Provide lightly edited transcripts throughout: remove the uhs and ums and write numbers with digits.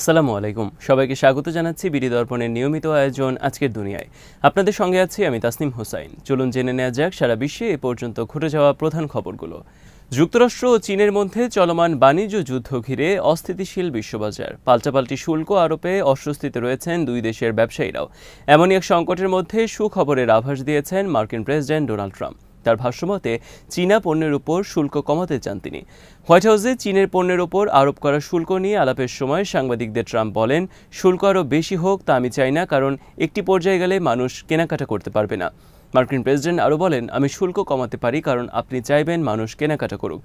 আসসালামু আলাইকুম, সবাইকে স্বাগত জানাচ্ছি বিডি দর্পণের নিয়মিত আয়োজন আজকের দুনিয়ায়। আপনাদের সঙ্গে আছি আমি তাসনিম হোসাইন। চলুন জেনে নেওয়া যাক সারা বিশ্বে এ পর্যন্ত ঘটে যাওয়া প্রধান খবরগুলো। যুক্তরাষ্ট্র ও চীনের মধ্যে চলমান বাণিজ্য যুদ্ধ ঘিরে অস্থিতিশীল বিশ্ববাজার। পাল্টাপাল্টি শুল্ক আরোপে অস্বস্তিতে রয়েছেন দুই দেশের ব্যবসায়ীরাও। এমনই এক সংকটের মধ্যে সুখবরের আভাস দিয়েছেন মার্কিন প্রেসিডেন্ট ডোনাল্ড ট্রাম্প। তার ভাষ্যমতে চীনা পণ্যের উপর শুল্ক কমাতে চান তিনি। হোয়াইট হাউসে চীনের পণ্যের উপর আরোপ করা শুল্ক নিয়ে আলাপের সময় সাংবাদিকদের ট্রাম্প বলেন, শুল্ক আরও বেশি হোক তা আমি চাই না, কারণ একটি পর্যায়ে গেলে মানুষ কেনাকাটা করতে পারবে না। মার্কিন প্রেসিডেন্ট আরও বলেন, আমি শুল্ক কমাতে পারি কারণ আপনি চাইবেন মানুষ কেনাকাটা করুক।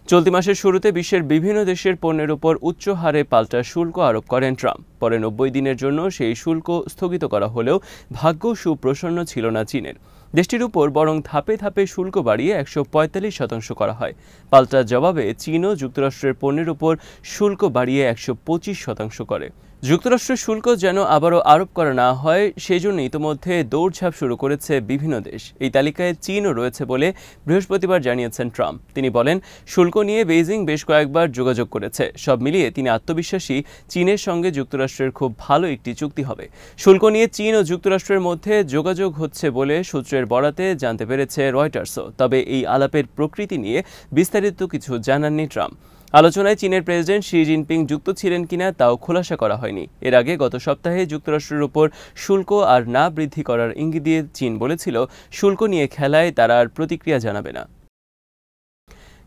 চলতি মাসের শুরুতে বিশ্বের বিভিন্ন দেশের পণ্যের উপর উচ্চ হারে পাল্টা শুল্ক আরোপ করেন ট্রাম্প। পরে 90 দিনের জন্য সেই শুল্ক স্থগিত করা হলেও ভাগ্য সুপ্রসন্ন ছিল না চীনের। দেশটির উপর বরং ধাপে ধাপে শুল্ক বাড়িয়ে 145% করা হয়। পাল্টা জবাবে চীনও যুক্তরাষ্ট্রের পণ্যের উপর শুল্ক বাড়িয়ে 125% করে। যুক্তরাষ্ট্রের শুল্ক যেন আবারও আরোপ করা না হয়, সেজন্য ইতিমধ্যে দৌড়ঝাঁপ শুরু করেছে বিভিন্ন দেশ। এই তালিকায় চীনও রয়েছে বলে বৃহস্পতিবার জানিয়েছেন ট্রাম্প। তিনি বলেন, শুল্ক নিয়ে বেইজিং বেশ কয়েকবার যোগাযোগ করেছে। সব মিলিয়ে তিনি আত্মবিশ্বাসী চীনের সঙ্গে যুক্তরাষ্ট্রের খুব ভালো একটি চুক্তি হবে। শুল্ক নিয়ে চীন ও যুক্তরাষ্ট্রের মধ্যে যোগাযোগ হচ্ছে বলে সূত্রের বরাতে জানতে পেরেছে রয়টার্সও। তবে এই আলাপের প্রকৃতি নিয়ে বিস্তারিত কিছু জানাননি ট্রাম্প। আলোচনায় চীনের প্রেসিডেন্ট শি জিনপিং যুক্ত ছিলেন কিনা তাও খোলাসা করা হয়নি। এর আগে গত সপ্তাহে যুক্তরাষ্ট্রের উপর শুল্ক আর না বৃদ্ধি করার ইঙ্গিত দিয়ে চীন বলেছিল, শুল্ক নিয়ে খেলায় তারা আর প্রতিক্রিয়া জানাবে না।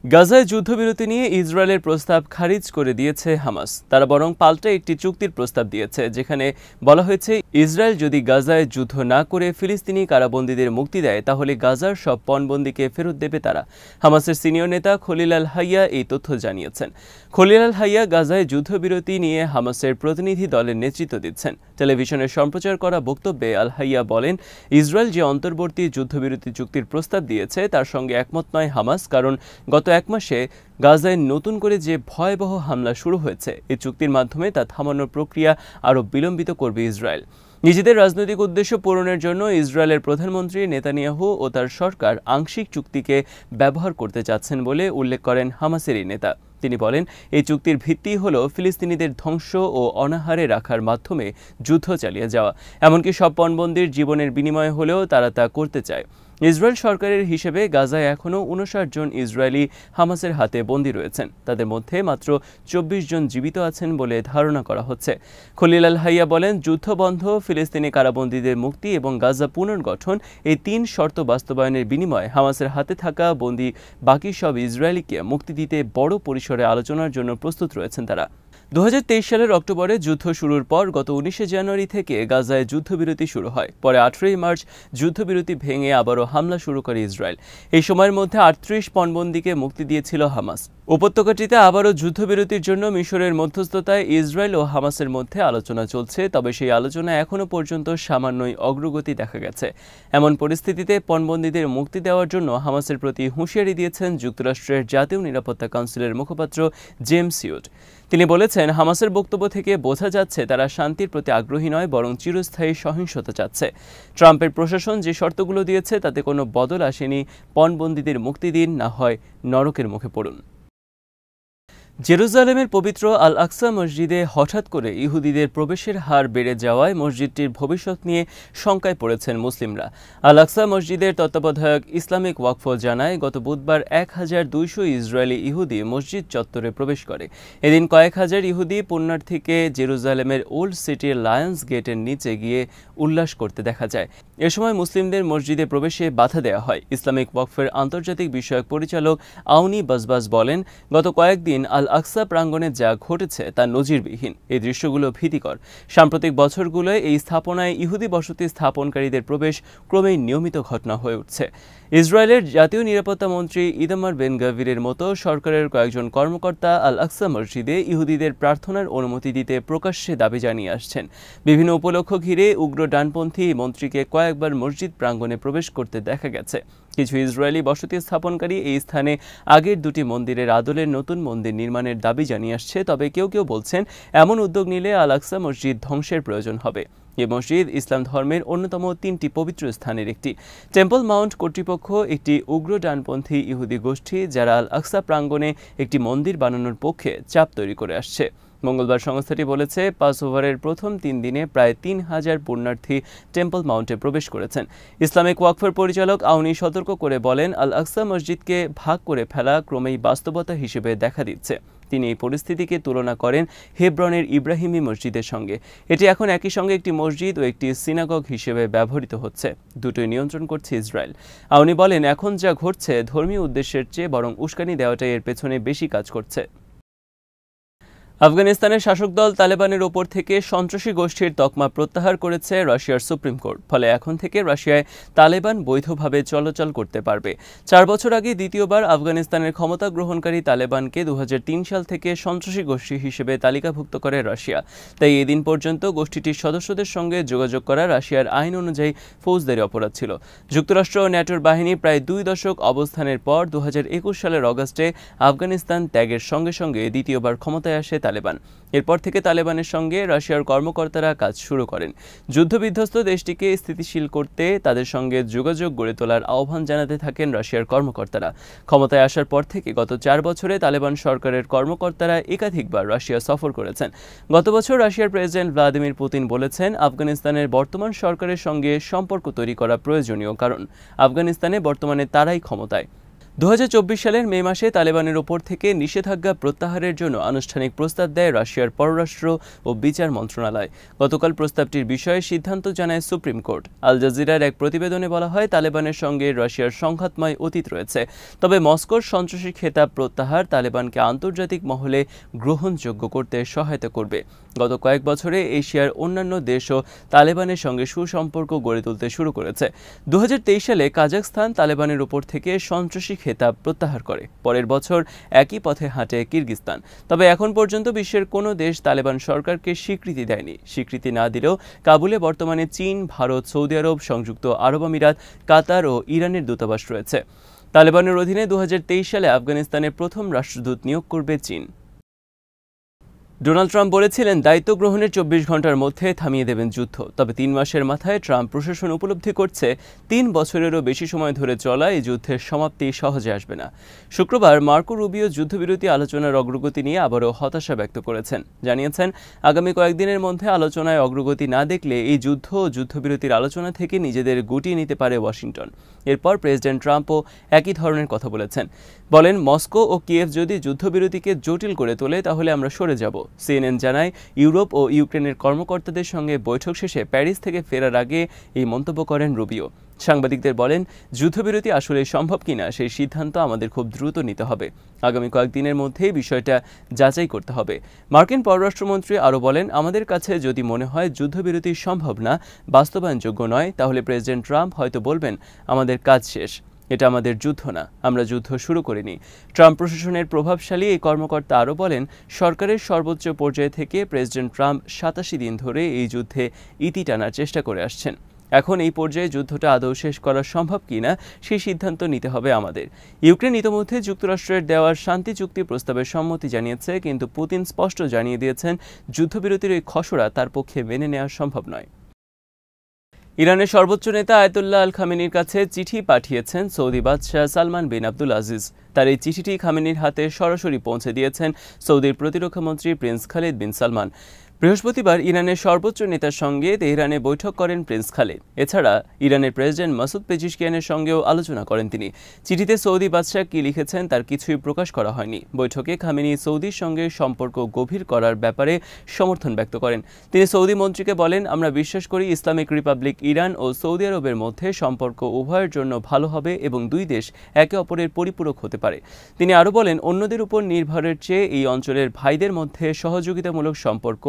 গাজায় যুদ্ধবিরতি নিয়ে ইসরায়েলের প্রস্তাব খারিজ করে দিয়েছে হামাস। তারা বরং পাল্টা একটি চুক্তির প্রস্তাব দিয়েছে, যেখানে বলা হয়েছে ইসরায়েল যদি গাজায় যুদ্ধ না করে ফিলিস্তিনি কারাবন্দীদের মুক্তি দেয় তাহলে গাজার সব পণবন্দীকে ফেরত দেবে তারা। হামাসের সিনিয়র নেতা খলিল আল হাইয়া এই তথ্য জানিয়েছেন। খলিল আল হাইয়া গাজায় যুদ্ধবিরতি নিয়ে হামাসের প্রতিনিধি দলের নেতৃত্ব দিচ্ছেন। টেলিভিশনে সম্প্রচার করা বক্তব্যে আল হাইয়া বলেন, ইসরায়েল যে অন্তর্বর্তী যুদ্ধবিরতি চুক্তির প্রস্তাব দিয়েছে তার সঙ্গে একমত নয় হামাস, কারণ গত এক মাসে গাজায় নতুন করে যে ভয়াবহ হামলা শুরু হয়েছে, এই চুক্তির মাধ্যমে তা থামানোর প্রক্রিয়া আরও বিলম্বিত করবে ইসরায়েল। নিজেদের রাজনৈতিক উদ্দেশ্য পূরণের জন্য ইসরায়েলের প্রধানমন্ত্রী নেতানিয়াহু ও তার সরকার আংশিক চুক্তিকে ব্যবহার করতে চাচ্ছেন বলে উল্লেখ করেন হামাসের এই নেতা। তিনি বলেন, এই চুক্তির ভিত্তি হল ফিলিস্তিনিদের ধ্বংস ও অনাহারে রাখার মাধ্যমে যুদ্ধ চালিয়ে যাওয়া। এমনকি সব পণবন্দীর জীবনের বিনিময়ে হলেও তারা তা করতে চায়। ইসরায়েল সরকারের হিসেবে গাজায় এখনও 59 জন ইসরায়েলি হামাসের হাতে বন্দী রয়েছেন। তাদের মধ্যে মাত্র 24 জন জীবিত আছেন বলে ধারণা করা হচ্ছে। খলিল আল হাইয়া বলেন, যুদ্ধ বন্ধ, ফিলিস্তিনি কারাবন্দীদের মুক্তি এবং গাজা পুনর্গঠন, এই 3 শর্ত বাস্তবায়নের বিনিময়ে হামাসের হাতে থাকা বন্দী বাকি সব ইসরায়েলিকে মুক্তি দিতে বড় পরিসরে আলোচনার জন্য প্রস্তুত রয়েছেন তারা। 2023 সালের অক্টোবরে যুদ্ধ শুরুর পর গত 19 জানুয়ারি থেকে গাজায় যুদ্ধবিরতি শুরু হয়। পরে 18 মার্চ যুদ্ধবিরতি ভেঙে আবারও হামলা শুরু করে ইসরায়েল। এই সময়ের মধ্যে 38 পণবন্দীকে মুক্তি দিয়েছিল হামাস। উপত্যকাটিতে আবারও যুদ্ধবিরতির জন্য মিশরের মধ্যস্থতায় ইসরায়েল ও হামাসের মধ্যে আলোচনা চলছে, তবে সেই আলোচনা এখনও পর্যন্ত সামান্যই অগ্রগতি দেখা গেছে। এমন পরিস্থিতিতে পণবন্দীদের মুক্তি দেওয়ার জন্য হামাসের প্রতি হুঁশিয়ারি দিয়েছেন যুক্তরাষ্ট্রের জাতীয় নিরাপত্তা কাউন্সিলের মুখপাত্র জেমস হিউড। তিনি বলেছেন, হামাসের বক্তব্য থেকে বোঝা যাচ্ছে তারা শান্তির প্রতি আগ্রহী নয়, বরং চিরস্থায়ী সহিংসতা চাচ্ছে। ট্রাম্পের প্রশাসন যে শর্তগুলো দিয়েছে তাতে কোনো বদল আসেনি। পণবন্দীদের মুক্তি দিন, না হয় নরকের মুখে পড়ুন। জেরুজালেমের পবিত্র আল আকসা মসজিদে হঠাৎ করে ইহুদিদের প্রবেশের হার বেড়ে যাওয়ায় মসজিদটির ভবিষ্যৎ নিয়ে শঙ্কায় পড়েছেন মুসলিমরা। আল আকসা মসজিদের তত্ত্বাবধায়ক ইসলামিক ওয়াকফ জানায়, গত বুধবার 1200 ইসরায়েলি ইহুদি মসজিদ চত্বরে প্রবেশ করে। এদিন কয়েক হাজার ইহুদি পুণ্যার্থীকে জেরুজালেমের ওল্ড সিটির লায়ন্স গেটের নিচে গিয়ে উল্লাস করতে দেখা যায়। এ সময় মুসলিমদের মসজিদে প্রবেশে বাধা দেওয়া হয়। ইসলামিক ওয়াকফের আন্তর্জাতিক বিষয়ক পরিচালক আউনি বাজবাজ বলেন, গত কয়েকদিন আল আকসা প্রাঙ্গণে যা ঘটেছে তা নজিরবিহীন। এই দৃশ্যগুলো ভীতিকর। সাম্প্রতিক বছরগুলোয় এই স্থাপনায় ইহুদি বসতি স্থাপনকারীদের প্রবেশ ক্রমেই নিয়মিত ঘটনা হয়ে উঠছে। ইসরায়েলের জাতীয় নিরাপত্তা মন্ত্রী ইতামার বেন গাভিরের মতো সরকারের কয়েকজন কর্মকর্তা আল আকসা মসজিদে ইহুদিদের প্রার্থনার অনুমতি দিতে প্রকাশ্যে দাবি জানিয়ে আসছেন। বিভিন্ন উপলক্ষ ঘিরে উগ্র ডানপন্থী মন্ত্রীকে কয়েকবার মসজিদ প্রাঙ্গণে প্রবেশ করতে দেখা গেছে। কিছু ইসরায়েলি বসতি স্থাপনকারী এই স্থানে আগের 2টি মন্দিরের আদলের নতুন মন্দির নির্মাণের দাবি জানিয়ে আসছে। তবে কেউ কেউ বলছেন, এমন উদ্যোগ নিলে আল আকসা মসজিদ ধ্বংসের প্রয়োজন হবে। এই মসজিদ ইসলাম ধর্মের অন্যতম 3টি পবিত্র স্থানের একটি। টেম্পল মাউন্ট কর্তৃপক্ষ একটি উগ্র ডানপন্থী ইহুদি গোষ্ঠী যারা আল আকসা প্রাঙ্গণে একটি মন্দির বানানোর পক্ষে চাপ তৈরি করে আসছে। মঙ্গলবার সংস্থাটি বলেছে, পাস ওভারের প্রথম 3 দিনে প্রায় 3000 পুণ্যার্থী টেম্পল মাউন্টে প্রবেশ করেছেন। ইসলামিক ওয়াকফের পরিচালক আউনি সতর্ক করে বলেন, আল আকসা মসজিদকে ভাগ করে ফেলা ক্রমেই বাস্তবতা হিসেবে দেখা দিচ্ছে। তিনি এই পরিস্থিতিকে তুলনা করেন হেব্রনের ইব্রাহিমী মসজিদের সঙ্গে। এটি এখন একই সঙ্গে একটি মসজিদ ও একটি সিনাগগ হিসেবে ব্যবহৃত হচ্ছে। দুটোই নিয়ন্ত্রণ করছে ইসরায়েল। আউনি বলেন, এখন যা ঘটছে ধর্মীয় উদ্দেশ্যের চেয়ে বরং উস্কানি দেওয়াটাই এর পেছনে বেশি কাজ করছে। আফগানিস্তানের শাসক দল তালেবানের ওপর থেকে সন্ত্রাসী গোষ্ঠীর তকমা প্রত্যাহার করেছে রাশিয়ার সুপ্রিম কোর্ট। ফলে এখন থেকে রাশিয়ায় তালেবান বৈধভাবে চলাচল করতে পারবে। 4 বছর আগে দ্বিতীয়বার আফগানিস্তানের ক্ষমতা গ্রহণকারী তালেবানকে 2003 সাল থেকে সন্ত্রাসী গোষ্ঠী হিসেবে তালিকাভুক্ত করে রাশিয়া। তাই এদিন পর্যন্ত গোষ্ঠীটির সদস্যদের সঙ্গে যোগাযোগ করা রাশিয়ার আইন অনুযায়ী ফৌজদারি অপরাধ ছিল। যুক্তরাষ্ট্র ও ন্যাটোর বাহিনী প্রায় 2 দশক অবস্থানের পর 2021 সালের অগাস্টে আফগানিস্তান ত্যাগের সঙ্গে সঙ্গে দ্বিতীয়বার ক্ষমতায় আসে তালেবান। এরপর থেকে তালেবানের সঙ্গে রাশিয়ার কর্মকর্তারা কাজ শুরু করেন। যুদ্ধবিধ্বস্ত দেশটিকে স্থিতিশীল করতে তাদের সঙ্গে যোগাযোগ গড়ে তোলার আহ্বান জানাতে থাকেন রাশিয়ার কর্মকর্তারা। ক্ষমতায় আসার পর থেকে গত 4 বছরে তালেবান সরকারের কর্মকর্তারা একাধিকবার রাশিয়া সফর করেছেন। গত বছর রাশিয়ার প্রেসিডেন্ট ভ্লাদিমির পুতিন বলেছেন, আফগানিস্তানের বর্তমান সরকারের সঙ্গে সম্পর্ক তৈরি করা প্রয়োজনীয়, কারণ আফগানিস্তানে বর্তমানে তারাই ক্ষমতায়। 2024 সালের মে মাসে তালেবানের ওপর থেকে নিষেধাজ্ঞা প্রত্যাহারের জন্য আনুষ্ঠানিক প্রস্তাব দেয় রাশিয়ার পররাষ্ট্র ও বিচার মন্ত্রণালয়। গতকাল প্রস্তাবটির বিষয়ে সিদ্ধান্ত জানায় সুপ্রিম কোর্ট। আল জাজিরার এক প্রতিবেদনে বলা হয়, তালেবানের সঙ্গে রাশিয়ার সংঘাতময় অতীত রয়েছে, তবে মস্কোর সন্ত্রাসী খেতাব প্রত্যাহার তালেবানকে আন্তর্জাতিক মহলে গ্রহণযোগ্য করতে সহায়তা করবে। গত কয়েক বছরে এশিয়ার অন্যান্য দেশও তালেবানের সঙ্গে সুসম্পর্ক গড়ে তুলতে শুরু করেছে। 2023 সালে কাজাখস্তান তালেবানের উপর থেকে সন্ত্রাসী খেতাব প্রত্যাহার করে। পরের বছর একই পথে হাঁটে কিরগিজস্তান। তবে এখন পর্যন্ত বিশ্বের কোনো দেশ তালেবান সরকারকে স্বীকৃতি দেয়নি। স্বীকৃতি না দিলেও কাবুলে বর্তমানে চীন, ভারত, সৌদি আরব, সংযুক্ত আরব আমিরাত, কাতার ও ইরানের দূতাবাস রয়েছে। তালেবানের অধীনে 2023 সালে আফগানিস্তানের প্রথম রাষ্ট্রদূত নিয়োগ করবে চীন। ডোনাল্ড ট্রাম্প বলেছিলেন, দায়িত্ব গ্রহণের 24 ঘন্টার মধ্যে থামিয়ে দেবেন যুদ্ধ। তবে 3 মাসের মাথায় ট্রাম্প প্রশাসন উপলব্ধি করছে 3 বছরেরও বেশি সময় ধরে চলা এই যুদ্ধের সমাপ্তি সহজে আসবে না। শুক্রবার মার্কো রুবিও যুদ্ধবিরতি আলোচনার অগ্রগতি নিয়ে আবারও হতাশা ব্যক্ত করেছেন। জানিয়েছেন, আগামী কয়েকদিনের মধ্যে আলোচনায় অগ্রগতি না দেখলে এই যুদ্ধ ও যুদ্ধবিরতির আলোচনা থেকে নিজেদের গুটিয়ে নিতে পারে ওয়াশিংটন। এরপর প্রেসিডেন্ট ট্রাম্পও একই ধরনের কথা বলেন, মস্কো ও কিয়েভ যদি যুদ্ধবিরতিকে জটিল করে তোলে তাহলে আমরা সরে যাব। সিএনএন জানায়, ইউরোপ ও ইউক্রেনের কর্মকর্তাদের সঙ্গে বৈঠক শেষে প্যারিস থেকে ফেরার আগে এই মন্তব্য করেন রুবিও। সাংবাদিকদের বলেন, যুদ্ধবিরতি আসলে সম্ভব কিনা সেই সিদ্ধান্ত আমাদের খুব দ্রুত নিতে হবে। আগামী কয়েকদিনের মধ্যেই বিষয়টা যাচাই করতে হবে। মার্কিন পররাষ্ট্রমন্ত্রী আরও বলেন, আমাদের কাছে যদি মনে হয় যুদ্ধবিরতি সম্ভব না, বাস্তবায়নযোগ্য নয়, তাহলে প্রেসিডেন্ট ট্রাম্প হয়তো বলবেন, আমাদের কাজ শেষ। এটা আমাদের যুদ্ধ না, আমরা যুদ্ধ শুরু করিনি। ট্রাম্প প্রশাসনের প্রভাবশালী এই কর্মকর্তা আরও বলেন, সরকারের সর্বোচ্চ পর্যায় থেকে প্রেসিডেন্ট ট্রাম্প 87 দিন ধরে এই যুদ্ধে ইতি টানার চেষ্টা করে আসছেন। এখন এই পর্যায়ে যুদ্ধটা আদৌ শেষ করা সম্ভব কিনা সেই সিদ্ধান্ত নিতে হবে আমাদের। ইউক্রেন ইতিমধ্যে যুক্তরাষ্ট্রের দেওয়ার শান্তি চুক্তি প্রস্তাবের সম্মতি জানিয়েছে, কিন্তু পুতিন স্পষ্ট জানিয়ে দিয়েছেন, যুদ্ধবিরতির এই খসড়া তার পক্ষে মেনে নেওয়া সম্ভব নয়। ইরানের সর্বোচ্চ নেতা আয়াতুল্লাহ আল খামেনির কাছে চিঠি পাঠিয়েছেন সৌদি বাদশাহ সালমান বিন আব্দুল আজিজ। তার এই চিঠিটি খামেনির হাতে সরাসরি পৌঁছে দিয়েছেন সৌদির প্রতিরক্ষামন্ত্রী প্রিন্স খালিদ বিন সালমান। বৃহস্পতিবার ইরানের সর্বোচ্চ নেতার সঙ্গে তেহরানে বৈঠক করেন প্রিন্স খালিদ। এছাড়া ইরানের প্রেসিডেন্ট মাসুদ পেজিশকিয়ানের সঙ্গেও আলোচনা করেন তিনি। চিঠিতে সৌদি বাদশাহ কি লিখেছেন তার কিছুই প্রকাশ করা হয়নি। বৈঠকে খামেনি সৌদির সঙ্গে সম্পর্ক গভীর করার ব্যাপারে সমর্থন ব্যক্ত করেন। তিনি সৌদি মন্ত্রীকে বলেন, আমরা বিশ্বাস করি ইসলামিক রিপাবলিক ইরান ও সৌদি আরবের মধ্যে সম্পর্ক উভয়ের জন্য ভালো হবে এবং দুই দেশ একে অপরের পরিপূরক হতে পারে। তিনি আরও বলেন, অন্যদের উপর নির্ভরের চেয়ে এই অঞ্চলের ভাইদের মধ্যে সহযোগিতামূলক সম্পর্ক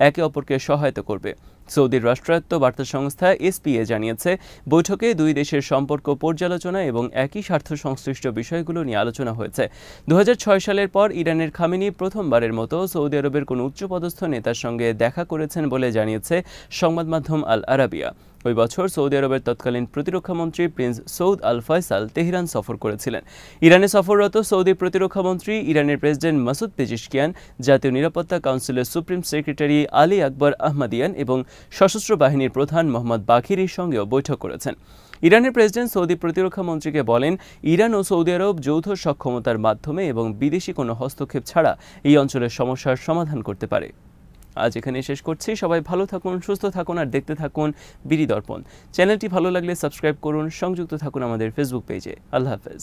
একে অপরকে সহায়তা করবে। সৌদির রাষ্ট্রায়ত্ত বার্তা সংস্থা এসপিএ জানিয়েছে, বৈঠকে দুই দেশের সম্পর্ক পর্যালোচনা এবং একই স্বার্থ সংশ্লিষ্ট বিষয়গুলো নিয়ে আলোচনা হয়েছে। 2006 সালের পর ইরানের খামেনি প্রথমবারের মতো সৌদি আরবের কোনো উচ্চপদস্থ নেতার সঙ্গে দেখা করেছেন বলে জানিয়েছে সংবাদ মাধ্যম আল আরাবিয়া। ওই বছর সৌদি আরবের তৎকালীন প্রতিরক্ষামন্ত্রী প্রিন্স সৌদ আল ফয়সাল তেহরান সফর করেছিলেন। ইরানে সফররত সৌদি প্রতিরক্ষামন্ত্রী ইরানের প্রেসিডেন্ট মাসুদ পেজিশকিয়ান, জাতীয় নিরাপত্তা কাউন্সিলের সুপ্রিম সেক্রেটারি আলী আকবর আহমদিয়ান এবং সশস্ত্র বাহিনীর প্রধান মোহাম্মদ বাকিরির সঙ্গেও বৈঠক করেছেন। ইরানের প্রেসিডেন্ট সৌদি প্রতিরক্ষা মন্ত্রীকে বলেন, ইরান ও সৌদি আরব যৌথ সক্ষমতার মাধ্যমে এবং বিদেশি কোনো হস্তক্ষেপ ছাড়া এই অঞ্চলের সমস্যার সমাধান করতে পারে। আজ এখানে শেষ করছি। সবাই ভালো থাকুন, সুস্থ থাকুন আর দেখতে থাকুন বিডি দর্পণ। চ্যানেলটি ভালো লাগলে সাবস্ক্রাইব করুন, সংযুক্ত থাকুন আমাদের ফেসবুক পেজে। আল্লাহ হাফেজ।